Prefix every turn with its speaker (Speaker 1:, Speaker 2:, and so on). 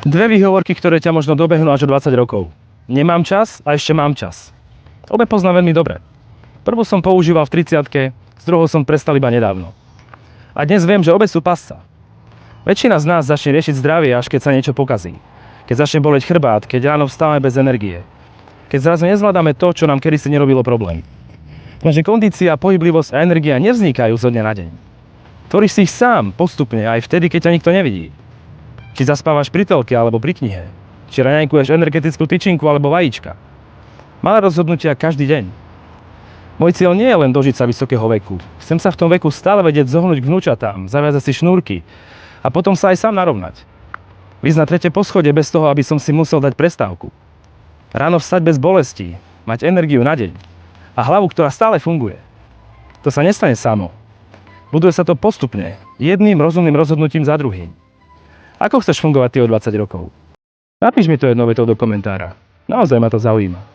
Speaker 1: Dve výhovorky, ktoré ťa možno dobehnú až o 20 rokov. Nemám čas a ešte mám čas. Obe poznám veľmi dobre. Prvú som používal v 30-ke, s druhou som prestal iba nedávno. A dnes viem, že obe sú pasca. Väčšina z nás začne riešiť zdravie, až keď sa niečo pokazí. Keď začne boleť chrbát, keď ráno vstávame bez energie. Keď zrazu nezvládame to, čo nám kedysi nerobilo problém. Lenže kondícia, pohyblivosť a energia nevznikajú zo dňa na deň. Tvoríš si ich sám, postupne, aj vtedy, keď ťa nikto nevidí. Či zaspávaš pri telke alebo pri knihe. Či raňajkuješ energetickú tyčinku alebo vajíčka. Malé rozhodnutia každý deň. Môj cieľ nie je len dožiť sa vysokého veku. Chcem sa v tom veku stále vedieť zohnúť k vnúčatám, zaviazať si šnúrky a potom sa aj sám narovnať. Ísť na 3. poschodie bez toho, aby som si musel dať prestávku. Ráno vstať bez bolesti, mať energiu na deň a hlavu, ktorá stále funguje. To sa nestane samo. Buduje sa to postupne, jedným rozumným rozhodnutím za druhým. Ako chceš fungovať ty o 20 rokov? Napíš mi to jednou vetou do komentára. Naozaj ma to zaujíma.